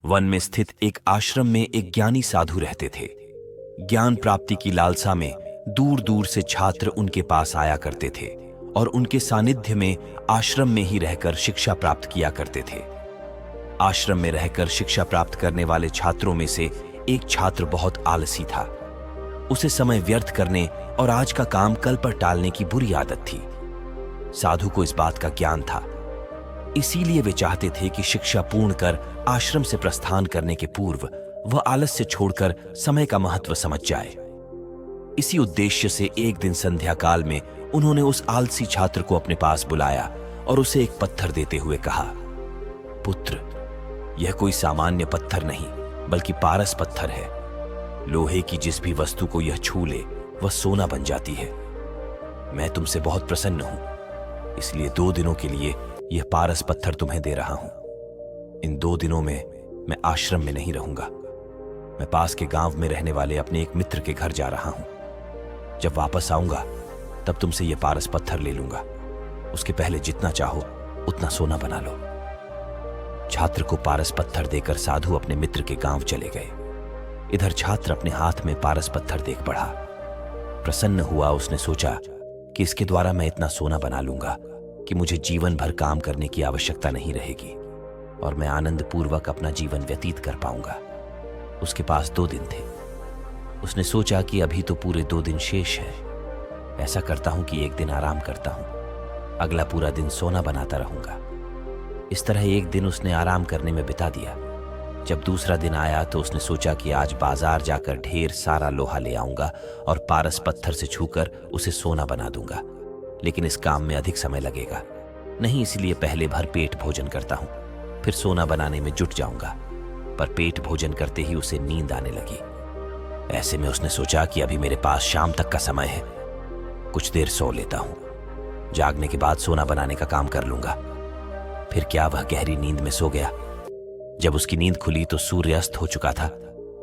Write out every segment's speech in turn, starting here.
One में स्थित एक आश्रम में एक ज्ञानी साधु रहते थे। ज्ञान प्राप्ति की लालसा में दूर दूर से छात्र उनके पास आया करते थे और उनके सानिध्य में आश्रम में ही रहकर शिक्षा प्राप्त किया करते थे। आश्रम में रहकर शिक्षा प्राप्त करने वाले छात्रों में से एक छात्र बहुत आलसी था। उसे समय व्यर्थ करने और आज का काम कल पर टालने की बुरी आदत थी। साधु को इस बात का ज्ञान था, इसीलिए वे चाहते थे कि शिक्षा पूर्ण कर आश्रम से प्रस्थान करने के पूर्व वह आलस्य छोड़कर समय का महत्व समझ जाए। इसी उद्देश्य से एक दिन संध्या काल में उन्होंने उस आलसी छात्र को अपने पास बुलाया और उसे एक पत्थर देते हुए कहा, पुत्र, यह कोई सामान्य पत्थर नहीं बल्कि पारस पत्थर है। लोहे की जिस भी वस्तु को यह छू ले वह सोना बन जाती है। मैं तुमसे बहुत प्रसन्न हूं, इसलिए 2 दिनों के लिए यह पारस पत्थर तुम्हें दे रहा हूं। इन 2 दिनों में मैं आश्रम में नहीं रहूंगा। मैं पास के गांव में रहने वाले अपने एक मित्र के घर जा रहा हूं। जब वापस आऊंगा तब तुमसे यह पारस पत्थर ले लूंगा। उसके पहले जितना चाहो उतना सोना बना लो। छात्र को पारस पत्थर देकर साधु अपने मित्र के गांव चले गए। इधर छात्र अपने हाथ में पारस पत्थर देख पड़ा। प्रसन्न हुआ। उसने सोचा कि इसके द्वारा मैं इतना सोना बना लूंगा कि मुझे जीवन भर काम करने की आवश्यकता नहीं रहेगी और मैं आनंद पूर्वक अपना जीवन व्यतीत कर पाऊंगा। उसके पास 2 दिन थे। उसने सोचा कि अभी तो पूरे 2 दिन शेष है। ऐसा करता हूं कि एक दिन आराम करता हूं, अगला पूरा दिन सोना बनाता रहूंगा। इस तरह एक दिन उसने आराम करने में बिता दिया। जब दूसरा दिन आया तो उसने सोचा कि आज बाजार जाकर ढेर सारा लोहा ले आऊंगा और पारस पत्थर से छूकर उसे सोना बना दूंगा। लेकिन इस काम में अधिक समय लगेगा, नहीं, इसलिए पहले भर पेट भोजन करता हूं, फिर सोना बनाने में जुट जाऊंगा। पर पेट भोजन करते ही उसे नींद आने लगी। ऐसे में उसने सोचा कि अभी मेरे पास शाम तक का समय है, कुछ देर सो लेता हूं, जागने के बाद सोना बनाने का काम कर लूंगा। फिर क्या वह गहरी नींद में सो गया। जब उसकी नींद खुली तो सूर्यास्त हो चुका था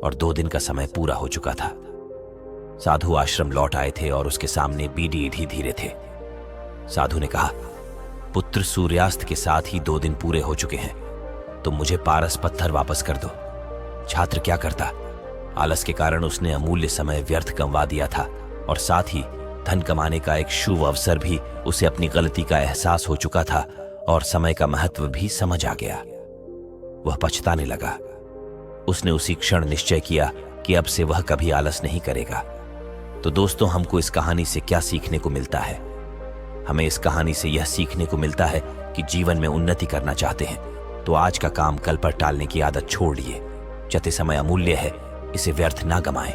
और 2 दिन का समय पूरा हो चुका था। साधु आश्रम लौट आए थे और उसके सामने बीड़ी ईढ़ी धीरे थे। साधु ने कहा, पुत्र, सूर्यास्त के साथ ही 2 दिन पूरे हो चुके हैं, तो मुझे पारस पत्थर वापस कर दो। छात्र क्या करता, आलस के कारण उसने अमूल्य समय व्यर्थ गंवा दिया था और साथ ही धन कमाने का एक शुभ अवसर भी उसे अपनी गलती का एहसास हो चुका था और समय का महत्व भी समझ आ गया। वह पछताने लगा। उसने उसी क्षण निश्चय किया कि अब से वह कभी आलस नहीं करेगा। तो दोस्तों, हमको इस कहानी से क्या सीखने को मिलता है? हमें इस कहानी से यह सीखने को मिलता है कि जीवन में उन्नति करना चाहते हैं तो आज का काम कल पर टालने की आदत छोड़ दिए। चते समय अमूल्य है, इसे व्यर्थ ना गमाएं।